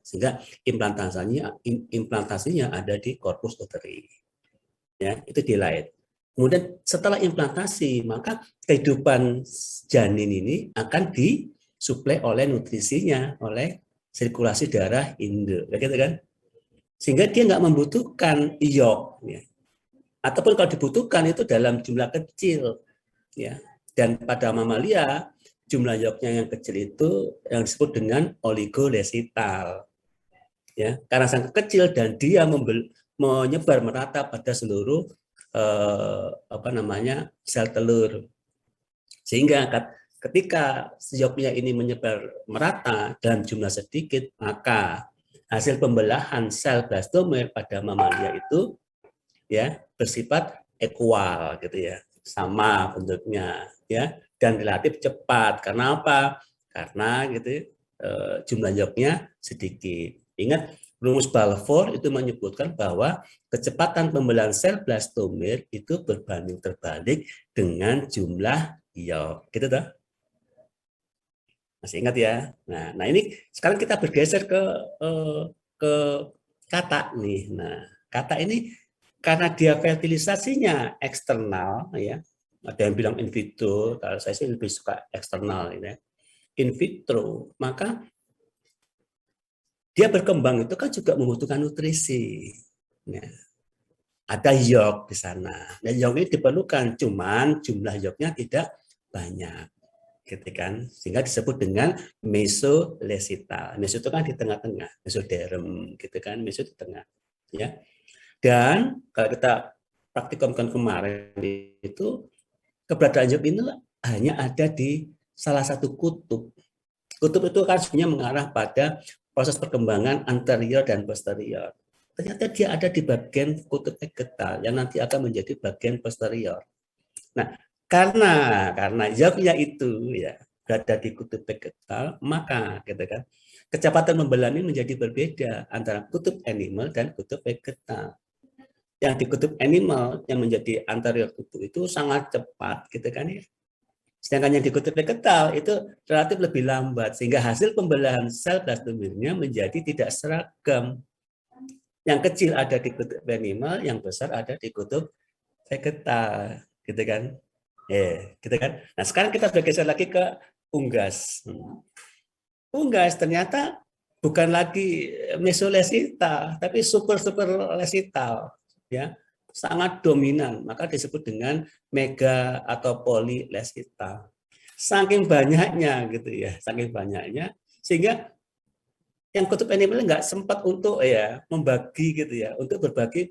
Sehingga implantasinya ada di corpus uteri. Ya, itu delayed. Kemudian setelah implantasi, maka kehidupan janin ini akan disuplai oleh nutrisinya, oleh sirkulasi darah induk, gitu kan? Sehingga dia nggak membutuhkan iok, ya. Ataupun kalau dibutuhkan itu dalam jumlah kecil, ya. Dan pada mamalia jumlah ioknya yang kecil itu yang disebut dengan oligolesital, ya. Karena sangat kecil dan dia menyebar merata pada seluruh sel telur, sehingga ketika siopnya ini menyebar merata dalam jumlah sedikit, maka hasil pembelahan sel blastomer pada mamalia itu ya bersifat ekual gitu ya, sama bentuknya ya, dan relatif cepat. Karena apa? Karena gitu jumlah yolknya sedikit. Ingat, rumus Balfour itu menyebutkan bahwa kecepatan pembelahan sel blastomer itu berbanding terbalik dengan jumlah yolk. Gitu toh? Masih ingat ya? Nah ini sekarang kita bergeser ke kata nih. Nah, kata ini karena dia fertilisasinya eksternal, ya, ada yang bilang in vitro, kalau saya sih lebih suka eksternal, ya, in vitro, maka dia berkembang itu kan juga membutuhkan nutrisi. Ya. Ada yolk di sana. Dan yolk ini diperlukan, cuman jumlah yolknya tidak banyak, gitu kan? Sehingga disebut dengan mesolesital. Meso itu kan di tengah-tengah, mesoderm, gitu kan? Meso di tengah, ya. Dan kalau kita praktikumkan kemarin itu, keberadaan yolk ini hanya ada di salah satu kutub. Kutub itu kan sebenarnya mengarah pada proses perkembangan anterior dan posterior. Ternyata dia ada di bagian kutub vegetal yang nanti akan menjadi bagian posterior. Nah, karena yolknya itu ya berada di kutub vegetal, maka gitu kan, kecepatan pembelahan ini menjadi berbeda antara kutub animal dan kutub vegetal. Yang di kutub animal yang menjadi anterior tubuh itu sangat cepat, gitu kan ya. Sedangkan yang di kutub vegetal itu relatif lebih lambat, sehingga hasil pembelahan sel blastomernya menjadi tidak seragam. Yang kecil ada di kutub animal, yang besar ada di kutub vegetal, gitu kan? Gitu kan? Nah, sekarang kita bergeser lagi ke unggas. Unggas ternyata bukan lagi mesolesital, tapi super lesital, ya, sangat dominan, maka disebut dengan mega atau polilesital. Saking banyaknya gitu ya, saking banyaknya sehingga yang kutub animal nggak sempat untuk ya membagi gitu ya, untuk berbagi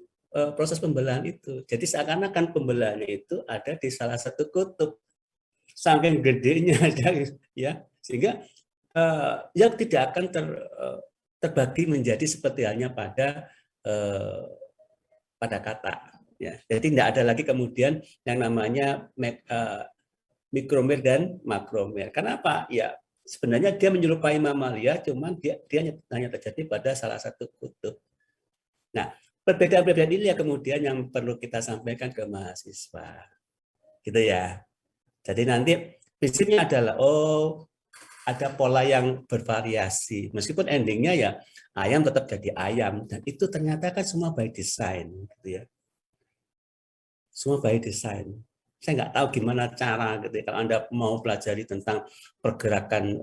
proses pembelahan itu. Jadi seakan-akan pembelahannya itu ada di salah satu kutub, saking gedenya ya, sehingga yang tidak akan terbagi menjadi seperti halnya pada kata. Ya. Jadi tidak ada lagi kemudian yang namanya mikromer dan makromer. Kenapa? Ya sebenarnya dia menyerupai mamalia, cuman dia hanya terjadi pada salah satu kutub. Nah, perbedaan-perbedaan ini ya kemudian yang perlu kita sampaikan ke mahasiswa, gitu ya. Jadi nanti prinsipnya adalah ada pola yang bervariasi. Meskipun endingnya ya ayam tetap jadi ayam, dan itu ternyata kan semua by design, gitu ya. Semua by design. Saya nggak tahu gimana cara gitu ya, kalau Anda mau pelajari tentang pergerakan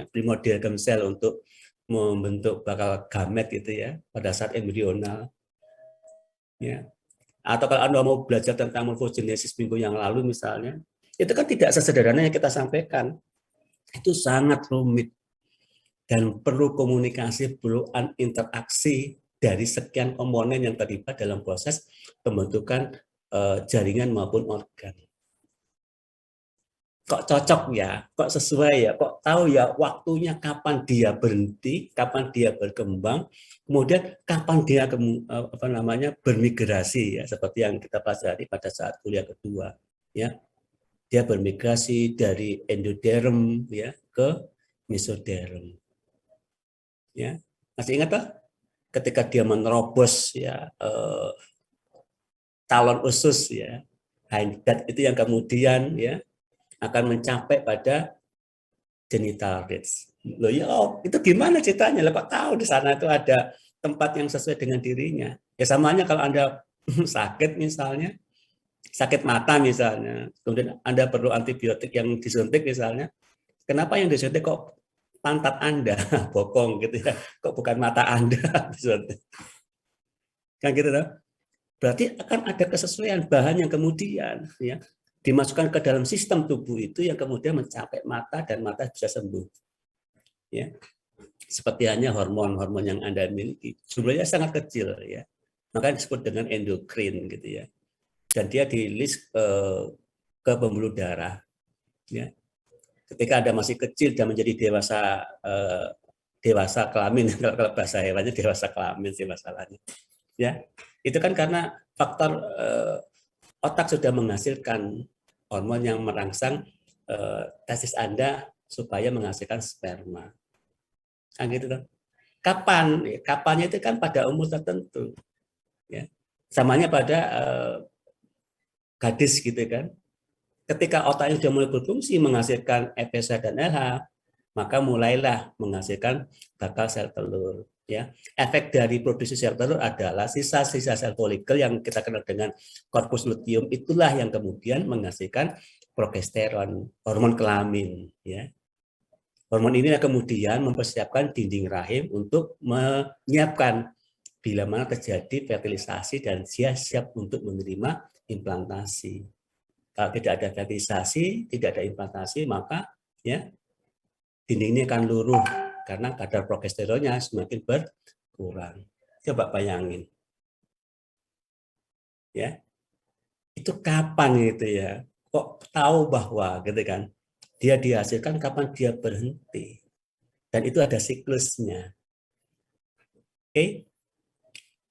primordial germ cell untuk membentuk bakal gamet gitu ya pada saat embrional, ya. Atau kalau Anda mau belajar tentang morfogenesis minggu yang lalu misalnya, itu kan tidak sesederhana yang kita sampaikan. Itu sangat rumit dan perlu komunikasi, perlu interaksi dari sekian komponen yang terlibat dalam proses pembentukan jaringan maupun organ. Kok cocok ya, kok sesuai ya, kok tahu ya waktunya kapan dia berhenti, kapan dia berkembang, kemudian kapan dia bermigrasi ya, seperti yang kita pelajari pada saat kuliah kedua ya. Dia bermigrasi dari endoderm ya ke mesoderm. Ya. Masih ingat Pak? Ketika dia menerobos ya talon usus ya, hind itu yang kemudian ya akan mencapai pada genital ridge. Loh ya, itu gimana ceritanya? Lah kok tahu di sana itu ada tempat yang sesuai dengan dirinya? Ya samanya kalau Anda sakit misalnya, sakit mata misalnya, kemudian Anda perlu antibiotik yang disuntik misalnya, kenapa yang disuntik kok pantat Anda bokong gitu ya? Kok bukan mata Anda disuntik? Kan gitu loh. Berarti akan ada kesesuaian bahan yang kemudian ya dimasukkan ke dalam sistem tubuh itu yang kemudian mencapai mata dan mata bisa sembuh. Ya. Seperti hanya hormon-hormon yang Anda miliki, jumlahnya sangat kecil ya. Maka disebut dengan endokrin gitu ya. Dan dia di-list ke pembuluh darah ya. Ketika Anda masih kecil dan menjadi dewasa kelamin, kalau bahasa hewannya dewasa kelamin sih masalahnya. Ya. Itu kan karena faktor otak sudah menghasilkan hormon yang merangsang testis Anda supaya menghasilkan sperma. Kan gitu kan. Kapan? Kapannya itu kan pada umur tertentu. Ya. Samanya pada gadis gitu kan. Ketika otaknya sudah mulai berfungsi menghasilkan FSH dan LH, maka mulailah menghasilkan bakal sel telur. Ya, efek dari produksi sel telur adalah sisa-sisa sel folikel yang kita kenal dengan korpus luteum, itulah yang kemudian menghasilkan progesteron, hormon kelamin. Ya, hormon ini kemudian mempersiapkan dinding rahim untuk menyiapkan bila mana terjadi fertilisasi dan siap untuk menerima implantasi. Kalau tidak ada fertilisasi, tidak ada implantasi, maka ya dinding ini akan luruh karena kadar progesteronnya semakin berkurang. Coba bayangin, ya itu kapan gitu ya? Kok tahu bahwa gitu kan? Dia dihasilkan kapan dia berhenti dan itu ada siklusnya. Oke,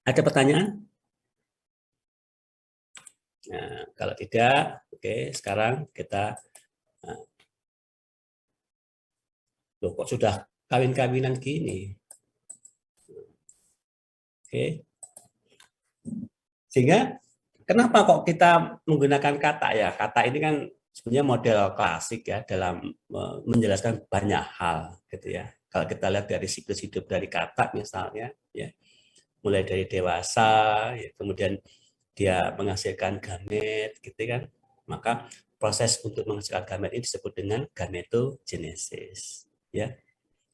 ada pertanyaan? Nah, kalau tidak, oke, sekarang kita loh, kok sudah kawin-kawinan gini? Oke. Sehingga kenapa kok kita menggunakan kata ya? Kata ini kan sebenarnya model klasik ya dalam menjelaskan banyak hal gitu ya. Kalau kita lihat dari siklus hidup dari kata misalnya ya, mulai dari dewasa ya, kemudian dia menghasilkan gamet gitu kan. Maka proses untuk menghasilkan gamet ini disebut dengan gametogenesis ya.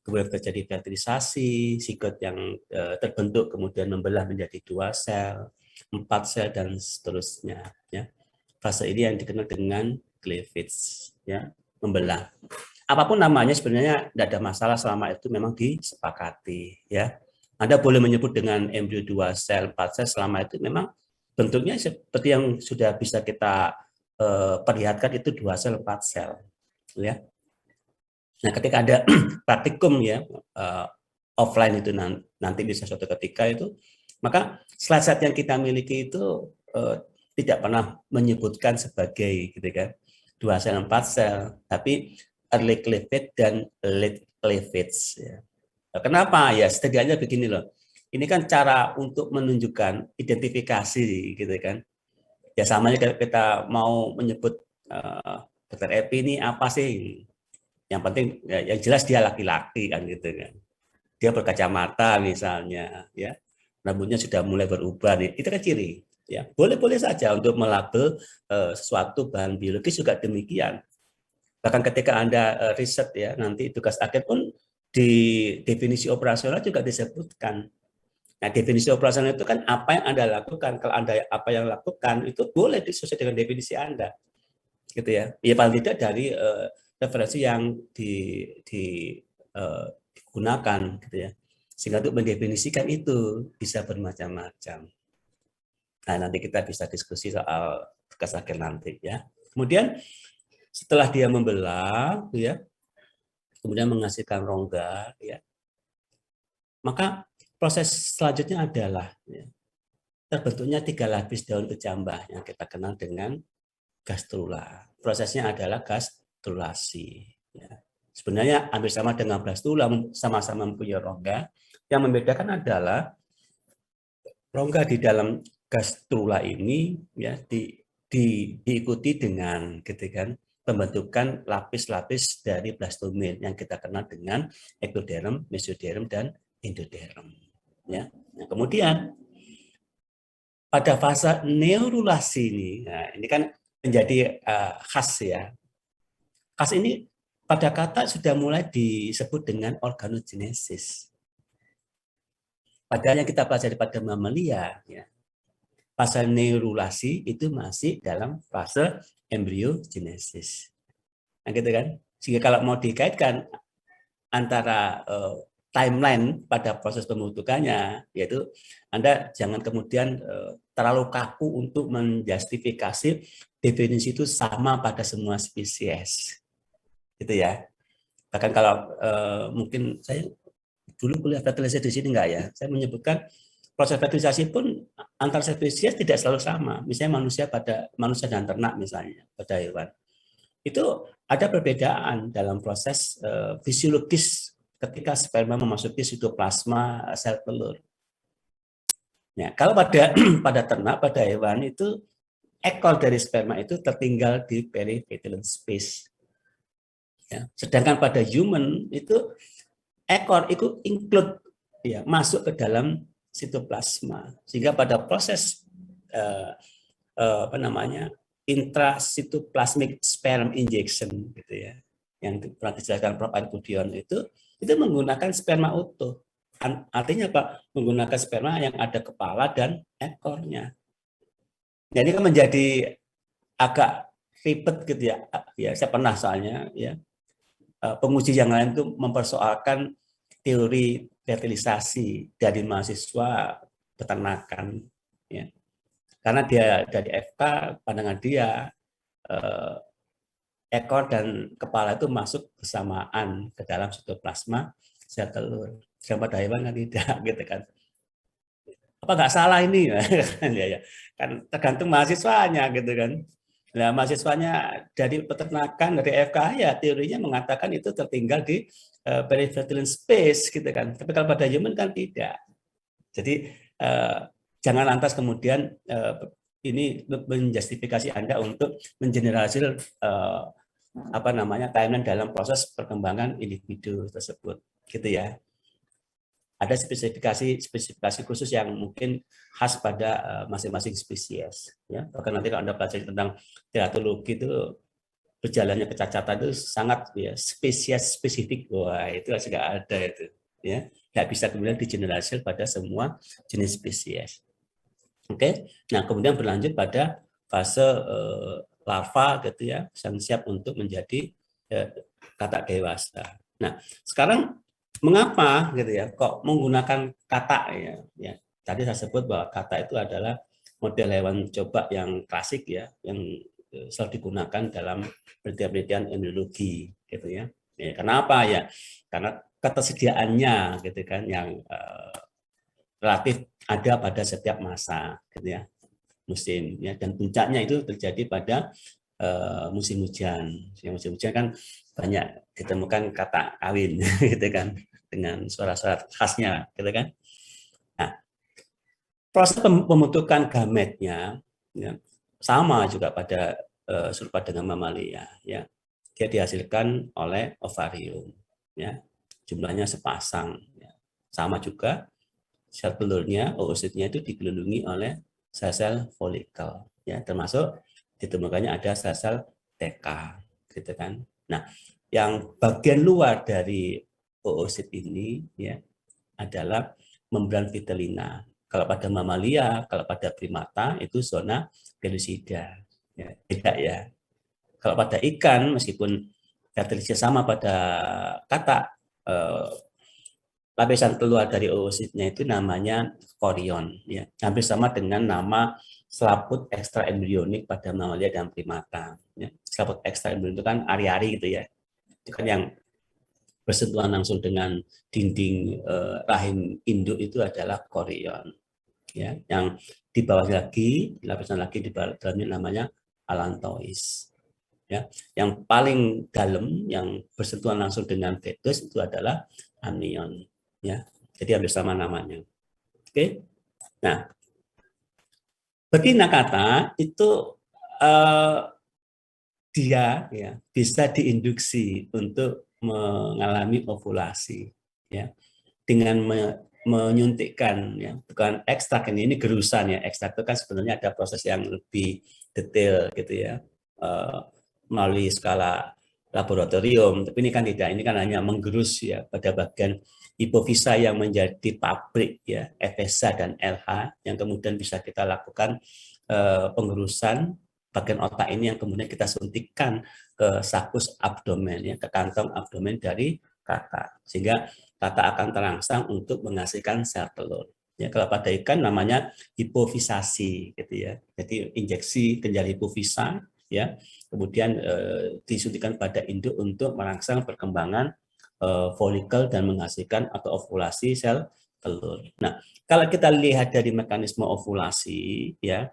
Kemudian terjadi fertilisasi, sigot yang terbentuk kemudian membelah menjadi 2 sel, 4 sel dan seterusnya ya. Fase ini yang dikenal dengan cleavage ya, membelah. Apapun namanya sebenarnya tidak ada masalah selama itu memang disepakati ya. Anda boleh menyebut dengan embrio 2 sel, 4 sel selama itu memang bentuknya seperti yang sudah bisa kita perlihatkan itu 2 sel, 4 sel ya. Nah, ketika ada praktikum ya offline itu nanti bisa suatu ketika itu, maka slide yang kita miliki itu tidak pernah menyebutkan sebagai gitu kan 2 sel 4 sel, tapi early cleavage dan late cleavage ya. Kenapa ya? Setidaknya begini loh. Ini kan cara untuk menunjukkan identifikasi gitu kan. Ya samanya kita mau menyebut Dr. Epi ini apa sih? Yang penting ya, yang jelas dia laki-laki kan gitu kan. Dia berkacamata misalnya ya. Rambutnya sudah mulai berubah nih. Itu kan ciri ya. Boleh-boleh saja untuk melabel sesuatu bahan biologis juga demikian. Bahkan ketika Anda riset ya, nanti tugas akhir pun di definisi operasional juga disebutkan. Nah, definisi operasional itu kan apa yang Anda lakukan. Kalau Anda apa yang lakukan itu boleh sesuai dengan definisi Anda. Gitu ya. Ya paling tidak dari referensi yang digunakan gitu ya. Sehingga untuk mendefinisikan itu bisa bermacam-macam. Nah, nanti kita bisa diskusi soal tugas akhir nanti ya. Kemudian setelah dia membelah ya, kemudian menghasilkan rongga ya. Maka proses selanjutnya adalah ya, terbentuknya 3 lapis daun kejambah yang kita kenal dengan gastrula. Prosesnya adalah gastrulasi. Ya. Sebenarnya hampir sama dengan blastula, sama-sama mempunyai rongga. Yang membedakan adalah rongga di dalam gastrula ini ya diikuti dengan gitu kan pembentukan lapis-lapis dari blastomer yang kita kenal dengan ektoderm, mesoderm, dan endoderm. Ya. Nah, kemudian pada fase neurulasi ini kan menjadi khas ya. Khas ini pada kata sudah mulai disebut dengan organogenesis. Padahal yang kita pelajari pada mamalia, ya, fase neurulasi itu masih dalam fase embryogenesis. Nah, gitu kan? Sehingga kalau mau dikaitkan antara timeline pada proses pembentukannya, yaitu Anda jangan kemudian terlalu kaku untuk menjustifikasi definisi itu sama pada semua spesies, gitu ya. Bahkan kalau mungkin saya dulu kuliah fertilisasi di sini enggak ya, saya menyebutkan proses fertilisasi pun antar spesies tidak selalu sama. Misalnya manusia dan ternak misalnya pada hewan itu ada perbedaan dalam proses fisiologis ketika sperma memasuki sitoplasma sel telur. Ya, kalau pada pada ternak, pada hewan itu ekor dari sperma itu tertinggal di perivitellin space. Ya, sedangkan pada human itu ekor itu include ya masuk ke dalam sitoplasma sehingga pada proses apa namanya intrasitoplasmic sperm injection gitu ya yang pernah dijelaskan Prof. Budion itu menggunakan sperma utuh. Artinya apa? Menggunakan sperma yang ada kepala dan ekornya. Jadi kan menjadi agak ribet gitu ya. Ya saya pernah soalnya ya penguji yang lain itu mempersoalkan teori fertilisasi dari mahasiswa peternakan ya. Karena dia dari FK pandangan dia ekor dan kepala itu masuk bersamaan ke dalam sitoplasma sel telur. Sedang pada hewan kan tidak gitu kan. Apa nggak salah ini? Ya, ya. Kan tergantung mahasiswanya gitu kan. Nah, mahasiswanya dari peternakan dari FK ya teorinya mengatakan itu tertinggal di perivitellin space gitu kan. Tapi kalau pada human kan tidak. Jadi jangan lantas kemudian ini menjustifikasi Anda untuk mengeneralisir apa namanya timeline dalam proses perkembangan individu tersebut, gitu ya. Ada spesifikasi khusus yang mungkin khas pada masing-masing spesies. Ya, bahkan nanti kalau Anda pelajari tentang teratologi itu berjalannya kecacatan itu sangat ya spesies spesifik, wah itu nggak ada itu, ya nggak bisa kemudian digeneralisir pada semua jenis spesies. Oke, nah kemudian berlanjut pada fase larva gitu ya, yang siap untuk menjadi katak dewasa. Nah, sekarang mengapa gitu ya kok menggunakan katak ya? Ya, tadi saya sebut bahwa katak itu adalah model hewan coba yang klasik ya, yang selalu digunakan dalam penelitian embriologi gitu ya. Ya, kenapa ya? Karena ketersediaannya gitu kan yang relatif ada pada setiap masa gitu ya musim ya dan puncaknya itu terjadi pada musim hujan. Musim hujan kan banyak ditemukan kata kawin gitu kan dengan suara-suara khasnya gitu kan. Nah, proses pembentukan gametnya ya, sama juga pada serupa dengan mamalia ya. Dia dihasilkan oleh ovarium ya. Jumlahnya sepasang ya. Sama juga sel telurnya, oositnya itu dikelilingi oleh sel-sel folikel, ya termasuk ditemukannya ada sel-sel TK, gitu kan. Nah, yang bagian luar dari oosit ini ya adalah membran vitellina. Kalau pada mamalia, kalau pada primata itu zona pellucida, ya, beda ya. Kalau pada ikan, meskipun fertilisasi sama pada kata lapisan keluar dari oositnya itu namanya korion ya hampir sama dengan nama selaput ekstra embrionik pada mamalia dan primata ya. Selaput ekstra embrionik itu kan ari-ari gitu ya, itu kan yang bersentuhan langsung dengan dinding rahim induk itu adalah korion ya, yang di bawahnya lagi lapisan lagi di dalamnya namanya allantois ya, yang paling dalam yang bersentuhan langsung dengan fetus itu adalah amnion ya, jadi hampir sama namanya. Oke, nah betina kata itu dia ya bisa diinduksi untuk mengalami ovulasi ya dengan menyuntikkan ya, bukan ekstrak, ini gerusan ya. Ekstrak itu kan sebenarnya ada proses yang lebih detail gitu ya, melalui skala laboratorium, tapi ini kan tidak, ini kan hanya menggerus ya pada bagian hipofisa yang menjadi pabrik ya, FSH dan LH yang kemudian bisa kita lakukan penggerusan bagian otak ini yang kemudian kita suntikkan ke sakus abdomen ya, ke kantong abdomen dari kakak, sehingga kakak akan terangsang untuk menghasilkan sel telur. Ya, kalau pada ikan namanya hipofisasi gitu ya. Jadi injeksi kelenjar hipofisa ya, kemudian disuntikan pada induk untuk merangsang perkembangan folikel dan menghasilkan atau ovulasi sel telur. Nah, kalau kita lihat dari mekanisme ovulasi ya,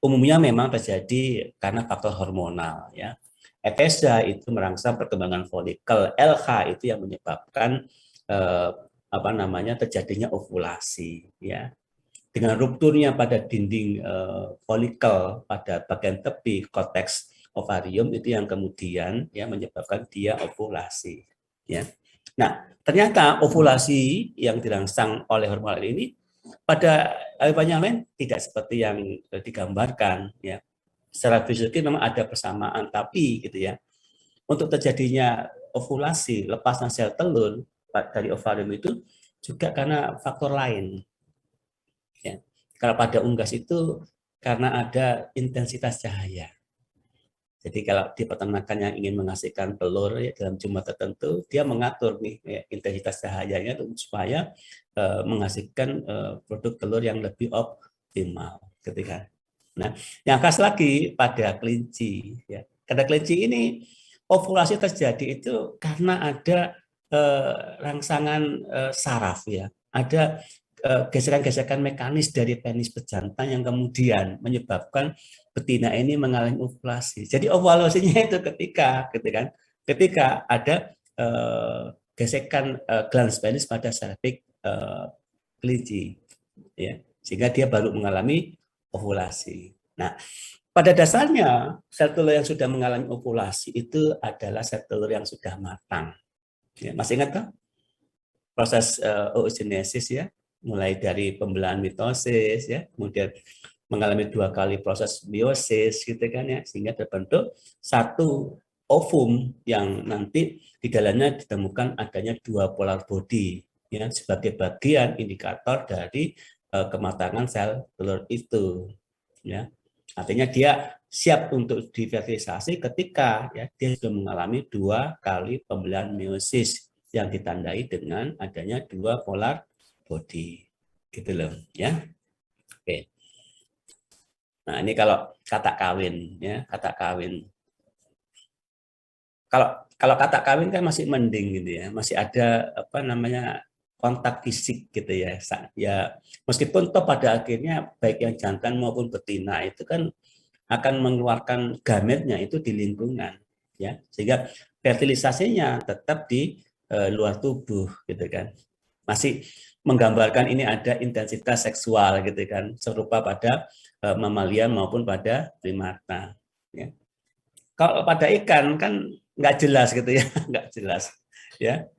umumnya memang terjadi karena faktor hormonal ya. FSH itu merangsang perkembangan folikel, LH itu yang menyebabkan terjadinya ovulasi ya. Dengan rupturnya pada dinding folikel pada bagian tepi korteks ovarium itu yang kemudian ya menyebabkan dia ovulasi ya. Nah, ternyata ovulasi yang dirangsang oleh hormon ini pada hewan yang lain tidak seperti yang digambarkan ya. Secara fisiologi memang ada persamaan, tapi gitu ya, untuk terjadinya ovulasi, lepasnya sel telur dari ovarium itu juga karena faktor lain. Ya. Kalau pada unggas itu karena ada intensitas cahaya. Jadi kalau di peternakan yang ingin menghasilkan telur ya, dalam jumlah tertentu, dia mengatur nih ya, intensitas cahayanya supaya menghasilkan produk telur yang lebih optimal, gitu kan. Nah, yang khas lagi pada kelinci, ya. Pada kelinci ini ovulasi terjadi itu karena ada rangsangan saraf ya, ada gesekan-gesekan mekanis dari penis pejantan yang kemudian menyebabkan betina ini mengalami ovulasi. Jadi ovulasinya itu ketika ada gesekan glans penis pada serviks kelinci, ya, sehingga dia baru mengalami ovulasi. Nah, pada dasarnya sel telur yang sudah mengalami ovulasi itu adalah sel telur yang sudah matang. Ya, masih ingat kan proses oogenesis ya, mulai dari pembelahan mitosis ya, kemudian mengalami 2 kali proses meiosis gitu kan ya, sehingga terbentuk satu ovum yang nanti di dalamnya ditemukan adanya 2 polar body ya, sebagai bagian indikator dari kematangan sel telur itu ya. Artinya dia siap untuk difertilisasi ketika ya dia sudah mengalami 2 kali pembelahan meiosis yang ditandai dengan adanya 2 polar body gitu loh ya. Oke. Nah, ini kalau kata kawin ya, kata kawin. Kalau kata kawin kan masih mending gitu ya, masih ada kontak fisik gitu ya. Ya, meskipun toh pada akhirnya baik yang jantan maupun betina itu kan akan mengeluarkan gametnya itu di lingkungan ya. Sehingga fertilisasinya tetap di luar tubuh gitu kan. Masih menggambarkan ini ada intensitas seksual gitu kan, serupa pada mamalia maupun pada primata ya. Kalau pada ikan kan nggak jelas gitu ya, nggak jelas ya.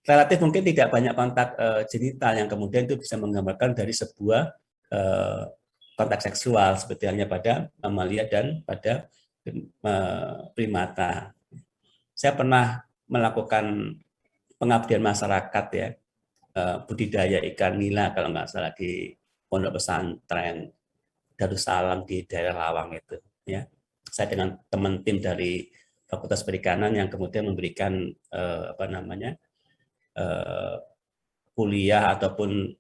Relatif mungkin tidak banyak kontak genital yang kemudian itu bisa menggambarkan dari sebuah kontak seksual seperti halnya pada mamalia dan pada primata. Saya pernah melakukan pengabdian masyarakat ya, budidaya ikan nila kalau nggak salah di pondok pesantren Darussalam di daerah Lawang itu ya. Saya dengan teman tim dari Fakultas Perikanan yang kemudian memberikan kuliah ataupun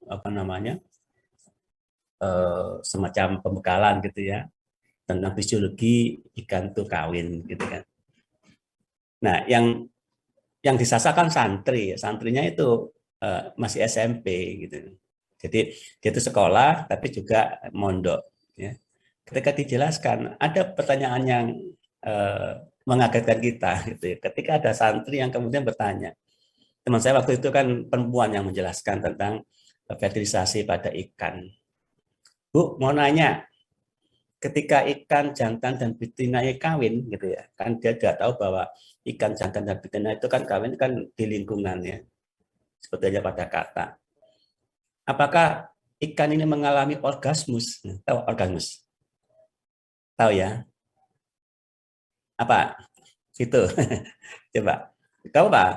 semacam pembekalan gitu ya tentang fisiologi ikan tuh kawin gitu kan. Nah, yang disasarkan santri, santrinya itu masih SMP gitu. Jadi dia itu sekolah tapi juga mondok ya. Ketika dijelaskan ada pertanyaan yang mengagetkan kita gitu ya. Ketika ada santri yang kemudian bertanya, teman saya waktu itu kan perempuan yang menjelaskan tentang fertilisasi pada ikan. Bu, mau nanya, ketika ikan jantan dan betinanya kawin gitu ya, kan dia sudah tahu bahwa ikan jantan dan betina itu kan kawin kan di lingkungannya, sebetulnya pada kata. Apakah ikan ini mengalami orgasmus? Tahu orgasmus? Tahu ya? Apa? Itu. Coba. Tahu Pak?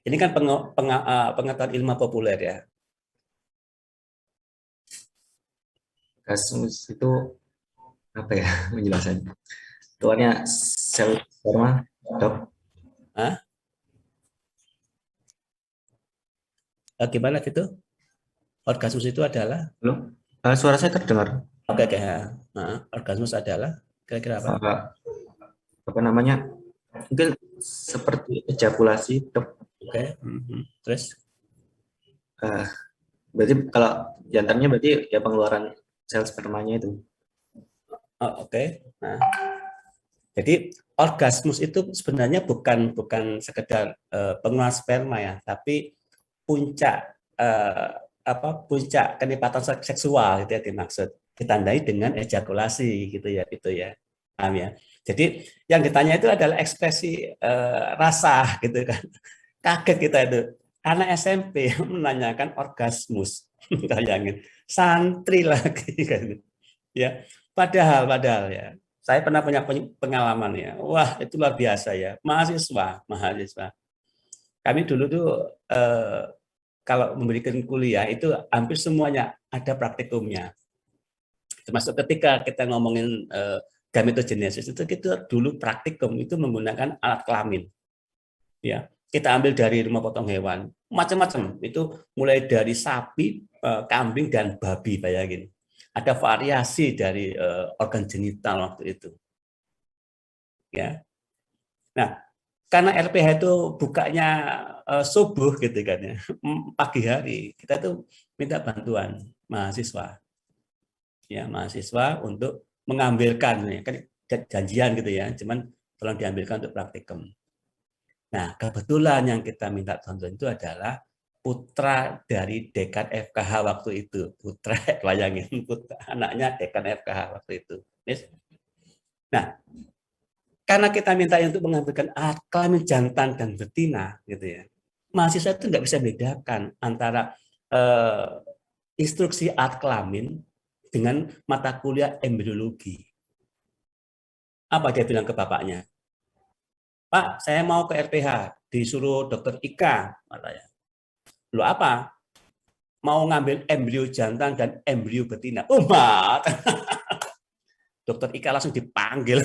Ini kan pengetahuan ilmu populer ya. Orgasmus itu apa ya penjelasannya? Tuanya sel sperma, dok. Hah? Gimana itu? Orgasmus itu adalah? Halo? Suara saya terdengar. Oke, oke. Orgasmus adalah kira-kira apa? Uh, apa namanya? Mungkin seperti ejakulasi, dok. Oke. Terus? Uh, berarti kalau jantannya berarti ya pengeluaran sel spermanya itu. Oke. Nah, jadi orgasmus itu sebenarnya bukan sekedar pengeluaran sperma ya, tapi puncak puncak kenikmatan seksual gitu ya dimaksud, ditandai dengan ejakulasi gitu ya, paham ya. Jadi yang ditanya itu adalah ekspresi rasa gitu kan. Kaget kita itu, anak SMP menanyakan orgasmus, bayangin, santri lagi kan, ya. Padahal ya, saya pernah punya pengalaman ya, wah itu luar biasa ya, mahasiswa. Kami dulu tuh kalau memberikan kuliah itu hampir semuanya ada praktikumnya. Termasuk ketika kita ngomongin gametogenesis itu kita dulu praktikum itu menggunakan alat kelamin. Ya, kita ambil dari rumah potong hewan, macam-macam. Itu mulai dari sapi, kambing dan babi, bayangin. Ada variasi dari organ genital waktu itu. Ya. Nah, karena RPH itu bukanya subuh gitu kan ya, pagi hari, kita tuh minta bantuan mahasiswa. Ya, mahasiswa untuk mengambilkan ya, kan janjian gitu ya, cuman tolong diambilkan untuk praktikum. Nah, kebetulan yang kita minta bantuan itu adalah putra dari dekan FKH waktu itu. Putra, bayangin, anaknya dekan FKH waktu itu. Nah, karena kita minta untuk mengambilkan alat kelamin jantan dan betina, gitu ya. Mahasiswa itu nggak bisa bedakan antara instruksi alat kelamin dengan mata kuliah embriologi. Apa dia bilang ke bapaknya? Pak, saya mau ke RPH, disuruh dokter Ika, katanya. Lu apa? Mau ngambil embrio jantan dan embrio betina. Umat. Dokter Ika langsung dipanggil.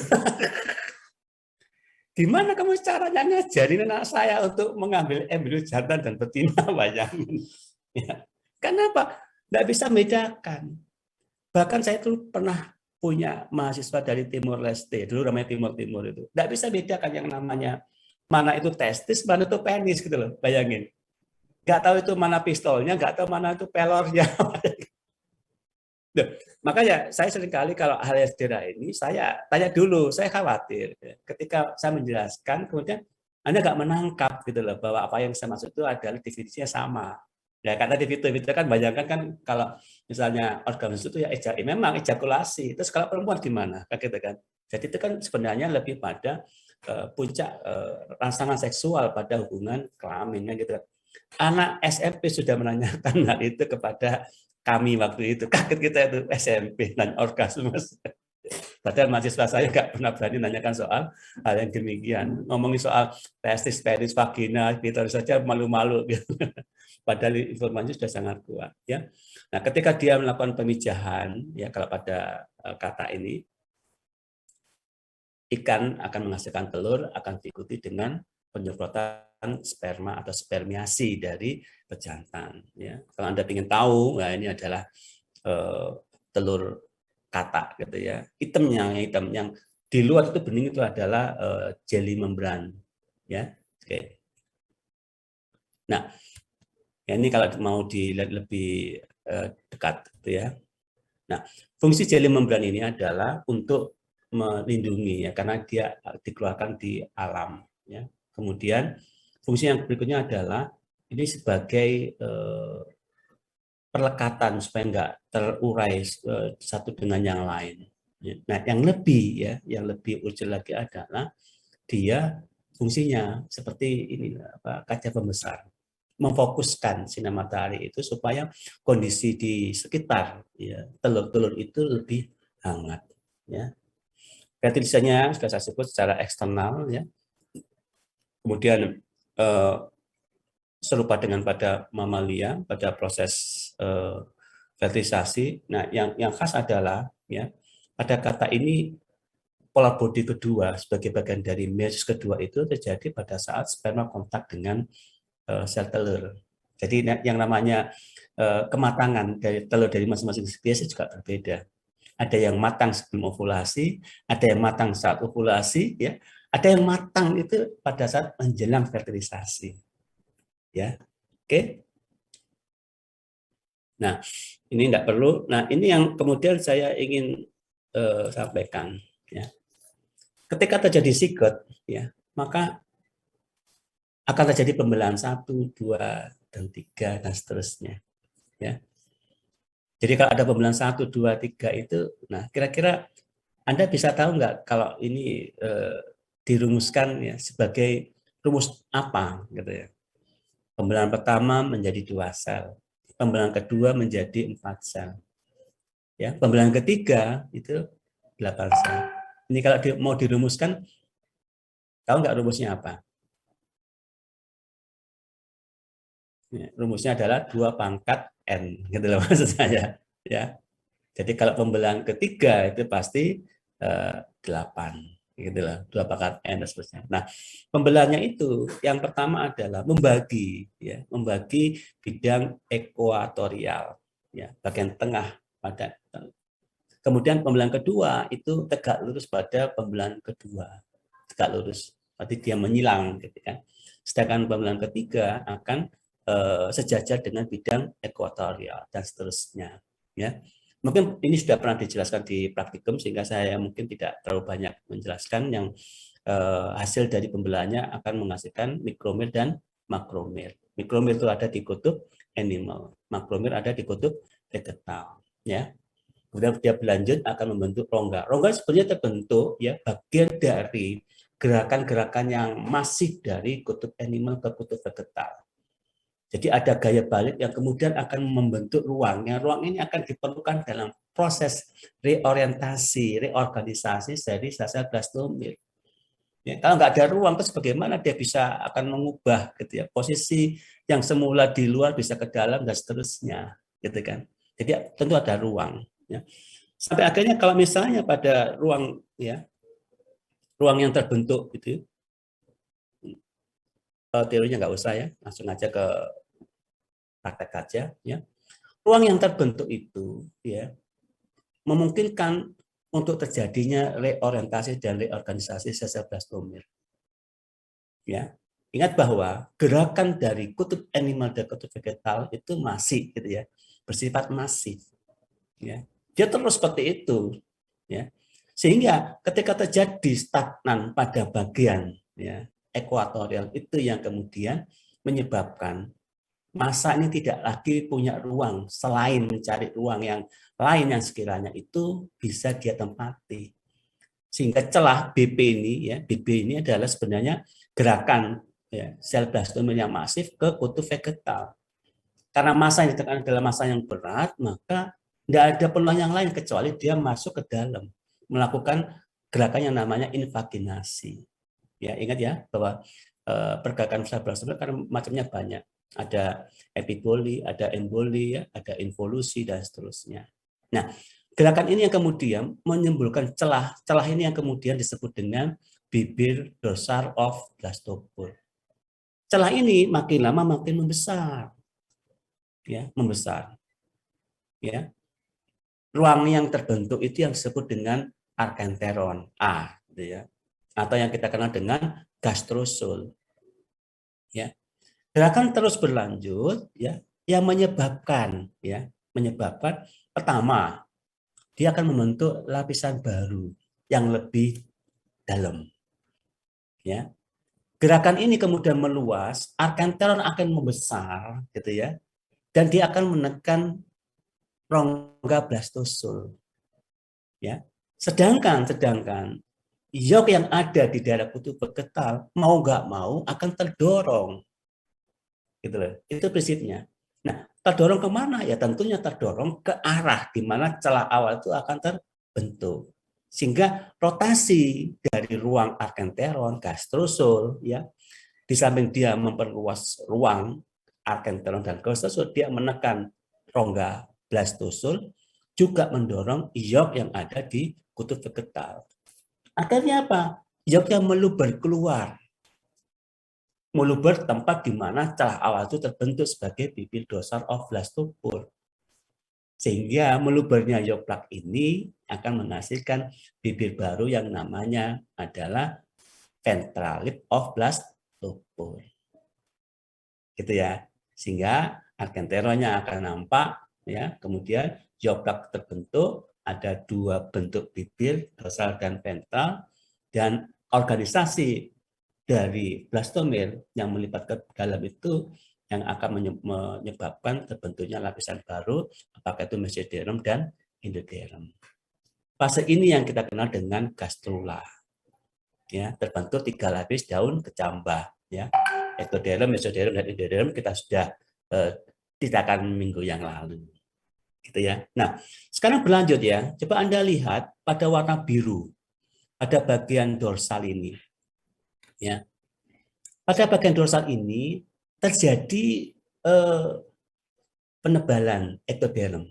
Gimana kamu caranya ngajarin anak saya untuk mengambil embrio jantan dan betina? Bayangin. Ya. Kenapa? Nggak bisa bedakan. Bahkan saya tuh pernah punya mahasiswa dari Timur Leste, dulu namanya Timur itu. Nggak bisa bedakan yang namanya mana itu testis, mana itu penis gitu loh. Bayangin. Nggak tahu itu mana pistolnya, nggak tahu mana itu pelornya. Makanya saya seringkali kalau hal yang sederhana ini, saya tanya dulu, saya khawatir. Ketika saya menjelaskan, kemudian Anda nggak menangkap gitu loh, bahwa apa yang saya maksud itu adalah definisinya sama. Ya, karena di video kan bayangkan kan kalau misalnya orgasme itu ya memang ejakulasi. Terus kalau perempuan gimana? Kan gitu kan. Jadi itu kan sebenarnya lebih pada puncak rangsangan seksual pada hubungan kelaminnya gitu. Anak SMP sudah menanyakan hal itu kepada kami waktu itu. Kaget kita itu SMP dan orgasmus. Padahal mahasiswa saya nggak pernah berani nanyakan soal hal yang demikian. Ngomongin soal testis, penis, vagina, gitu saja malu-malu. Gitu. Padahal informasi sudah sangat kuat. Ya. Nah, ketika dia melakukan pemijahan, ya kalau pada kata ini, ikan akan menghasilkan telur, akan diikuti dengan penyemprotan sperma atau spermiasi dari pejantan. Ya. Kalau Anda ingin tahu, nah ini adalah telur kata gitu ya. Hitam yang di luar itu bening itu adalah jelly membran. Ya. Oke. Nah, ya ini kalau mau dilihat lebih dekat gitu ya. Nah, fungsi jelly membran ini adalah untuk melindungi ya karena dia dikeluarkan di alam ya. Kemudian fungsi yang berikutnya adalah ini sebagai perlekatan supaya enggak terurai satu dengan yang lain Nah, yang lebih urgent lagi adalah dia fungsinya seperti ini, kaca pembesar, memfokuskan sinar matahari itu supaya kondisi di sekitar ya, telur-telur itu lebih hangat. Ya. Fertilisasinya sudah saya sebut secara eksternal, ya. Kemudian serupa dengan pada mamalia pada proses fertilisasi. Nah, yang khas adalah ya pada kata ini polar body kedua sebagai bagian dari meiosis kedua itu terjadi pada saat sperma kontak dengan sel telur. Jadi yang namanya kematangan dari telur dari masing-masing spesies juga berbeda. Ada yang matang sebelum ovulasi, ada yang matang saat ovulasi, ya, ada yang matang itu pada saat menjelang fertilisasi. Ya, oke. Nah, ini enggak perlu. Nah, ini yang kemudian saya ingin sampaikan. Ya. Ketika terjadi zigot, ya, maka akan terjadi pembelahan 1, 2, dan 3, dan seterusnya. Ya. Jadi kalau ada pembelahan 1, 2, 3 itu, nah kira-kira Anda bisa tahu nggak kalau ini dirumuskan ya sebagai rumus apa, gitu ya. Pembelahan pertama menjadi 2 sel, pembelahan kedua menjadi 4 sel, ya. Pembelahan ketiga itu 8 sel. Ini kalau mau dirumuskan, tahu nggak rumusnya apa? Ya, rumusnya adalah 2 pangkat N, gitu loh maksud saya. Ya. Jadi kalau pembelahan ketiga itu pasti 8, gitu loh, 2 pangkat N dan seterusnya. Nah, pembelahannya itu yang pertama adalah membagi, ya, membagi bidang ekuatorial, ya, bagian tengah pada. Kemudian pembelahan kedua itu tegak lurus pada pembelahan kedua, tegak lurus, berarti dia menyilang, gitu kan. Sedangkan pembelahan ketiga akan sejajar dengan bidang ekuatorial dan seterusnya, ya. Mungkin ini sudah pernah dijelaskan di praktikum sehingga saya mungkin tidak terlalu banyak menjelaskan. Yang hasil dari pembelahannya akan menghasilkan mikromir dan makromir. Mikromir itu ada di kutub animal, makromir ada di kutub vegetal, ya. Kemudian dia berlanjut akan membentuk rongga. Rongga sebenarnya terbentuk ya bagian dari gerakan-gerakan yang masif dari kutub animal ke kutub vegetal. Jadi ada gaya balik yang kemudian akan membentuk ruang. Yang ruang ini akan diperlukan dalam proses reorientasi, reorganisasi dari sel-sel blastomir. Ya, kalau nggak ada ruang, terus bagaimana dia bisa akan mengubah gitu ya posisi yang semula di luar bisa ke dalam dan seterusnya, gitu kan? Jadi tentu ada ruang. Ya. Sampai akhirnya kalau misalnya pada ruang ya ruang yang terbentuk gitu, teorinya nggak usah ya, langsung aja ke praktek aja ya. Ruang yang terbentuk itu ya memungkinkan untuk terjadinya reorientasi dan reorganisasi sel-sel blastomir. Ya, ingat bahwa gerakan dari kutub animal dan kutub vegetal itu masih gitu ya, bersifat masif. Ya, dia terus seperti itu. Ya, sehingga ketika terjadi stagnan pada bagian ya ekuatorial itu yang kemudian menyebabkan massa ini tidak lagi punya ruang selain mencari ruang yang lain yang sekiranya itu bisa dia tempati. Sehingga celah BP ini ya, BP ini adalah sebenarnya gerakan ya, sel blastomir yang masif ke kutub vegetal. Karena massa yang ditekan adalah massa yang berat, maka tidak ada peluang yang lain kecuali dia masuk ke dalam melakukan gerakan yang namanya invaginasi. Ya, ingat ya bahwa pergerakan sel blastomir karena macamnya banyak. Ada epiboli, ada emboli, ya, ada involusi dan seterusnya. Nah, gerakan ini yang kemudian menimbulkan celah. Celah ini yang kemudian disebut dengan bibir dorsal of blastopore. Celah ini makin lama makin membesar. Ya, membesar. Ya. Ruang yang terbentuk itu yang disebut dengan arkenteron A, gitu ya. Atau yang kita kenal dengan gastrosol. Ya. Gerakan terus berlanjut ya, yang menyebabkan pertama dia akan membentuk lapisan baru yang lebih dalam. Ya. Gerakan ini kemudian meluas, arkenteron akan membesar gitu ya. Dan dia akan menekan rongga blastosul. Ya. Sedangkan yok yang ada di daerah kutub bergetar mau nggak mau akan terdorong, gitu loh. Itu prinsipnya. Nah, terdorong kemana? Ya tentunya terdorong ke arah di mana celah awal itu akan terbentuk. Sehingga rotasi dari ruang arkenteron, gastrosul, ya, di samping dia memperluas ruang arkenteron dan gastrosul, dia menekan rongga blastosul, juga mendorong iok yang ada di kutub vegetal. Akhirnya apa? Ioknya meluber keluar, meluber tempat di mana celah awal itu terbentuk sebagai bibir dorsal of blastopore. Sehingga melubernya iok plak ini akan menghasilkan bibir baru yang namanya adalah ventral lip of blastopore. Gitu ya. Sehingga arkenteronnya akan nampak, ya. Kemudian iok plak terbentuk, ada dua bentuk bibir, dorsal dan ventral, dan organisasi dari blastomer yang melipat ke dalam itu yang akan menyebabkan terbentuknya lapisan baru, apakah itu mesoderm dan endoderm. Fase ini yang kita kenal dengan gastrula. Ya, terbentuk 3 lapis daun kecambah. Ya, ectoderm, mesoderm, dan endoderm kita sudah tindakan minggu yang lalu. Gitu ya. Nah, sekarang berlanjut ya. Coba Anda lihat pada warna biru, pada bagian dorsal ini. Ya, pada bagian dorsal ini terjadi penebalan ektoderm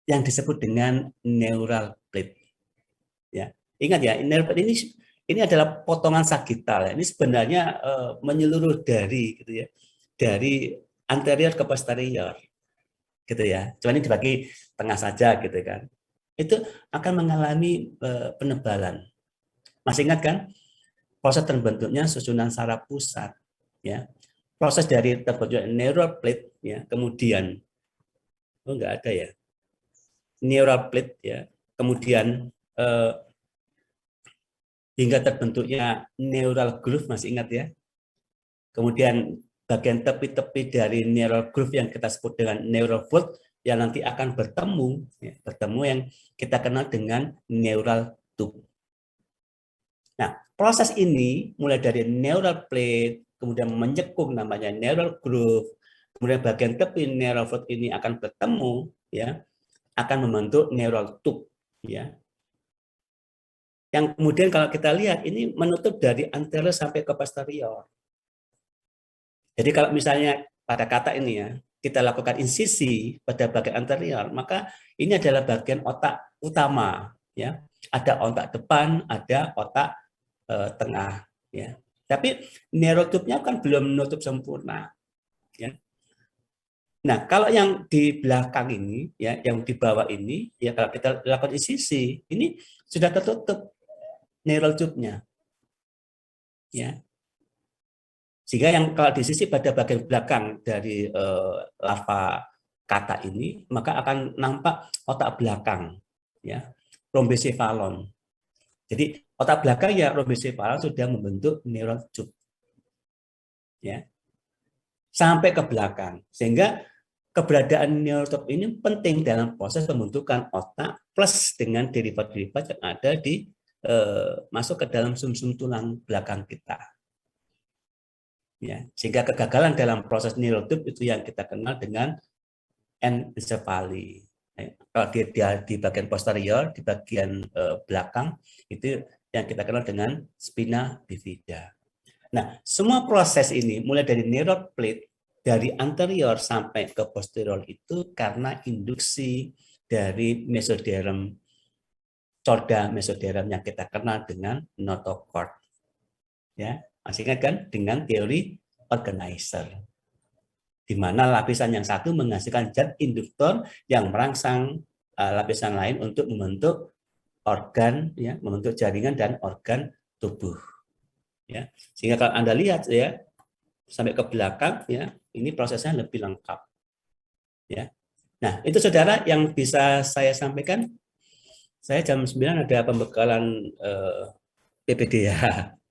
yang disebut dengan neural plate. Ya, ingat ya, neural plate ini adalah potongan sagital. Ini sebenarnya menyeluruh dari gitu ya, dari anterior ke posterior, gitu ya. Cuma ini dibagi tengah saja, gitu kan. Itu akan mengalami penebalan. Masih ingat kan? Proses terbentuknya susunan saraf pusat, ya. Proses dari terbentuknya neural plate, ya, kemudian enggak ada ya, neural plate, ya, kemudian hingga terbentuknya neural groove, masih ingat ya, kemudian bagian tepi-tepi dari neural groove yang kita sebut dengan neural fold yang nanti akan bertemu, ya, bertemu yang kita kenal dengan neural tube. Nah, proses ini mulai dari neural plate, kemudian menyekung namanya neural groove, kemudian bagian tepi neural fold ini akan bertemu, ya, akan membentuk neural tube, ya. Yang kemudian kalau kita lihat ini menutup dari anterior sampai ke posterior. Jadi kalau misalnya pada kata ini ya, kita lakukan insisi pada bagian anterior, maka ini adalah bagian otak utama, ya. Ada otak depan, ada otak tengah, ya. Tapi neurotube-nya kan belum menutup sempurna, ya. Nah, kalau yang di belakang ini, ya, yang di bawah ini, ya, kalau kita lakukan insisi, ini sudah tertutup neural tube-nya, ya. Sehingga yang kalau di sisi pada bagian belakang dari larva kata ini, maka akan nampak otak belakang, ya, rhombocephalon. Jadi otak belakang ya rhombocephalon sudah membentuk neural tube, ya, sampai ke belakang. Sehingga keberadaan neural tube ini penting dalam proses pembentukan otak plus dengan derivat-derivat yang ada di masuk ke dalam sumsum tulang belakang kita. Ya, sehingga kegagalan dalam proses neural tube itu yang kita kenal dengan encephaly. Kalau di bagian posterior, di bagian belakang, itu yang kita kenal dengan spina bifida. Nah, semua proses ini mulai dari neural plate, dari anterior sampai ke posterior itu karena induksi dari mesoderm, chorda mesoderm yang kita kenal dengan notochord. Ya, masih ingat kan dengan teori organizer, di mana lapisan yang satu menghasilkan zat induktor yang merangsang lapisan lain untuk membentuk organ, ya, membentuk jaringan dan organ tubuh, ya. Sehingga kalau Anda lihat ya sampai ke belakang, ya, ini prosesnya lebih lengkap, ya. Nah, itu saudara yang bisa saya sampaikan. Saya jam 9 ada pembekalan PPD ya.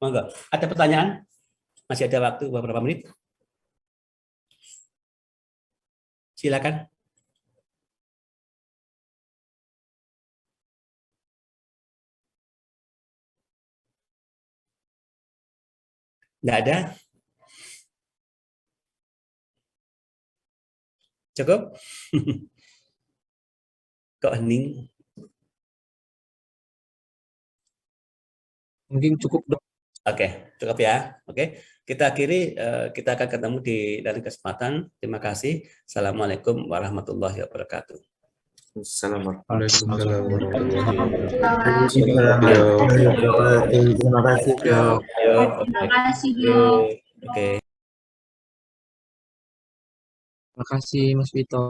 Monggo. Ada pertanyaan? Masih ada waktu beberapa menit. Silakan. Nggak ada? Cukup? Kok hening? Mungkin cukup, Dok. Oke, cukup ya. Oke, kita akhiri. Kita akan ketemu di lain kesempatan. Terima kasih. Assalamualaikum warahmatullahi wabarakatuh. Assalamualaikum. Terima kasih, Dok. Ayo, Terima kasih, Dok. oke. Terima kasih, Mas Vito.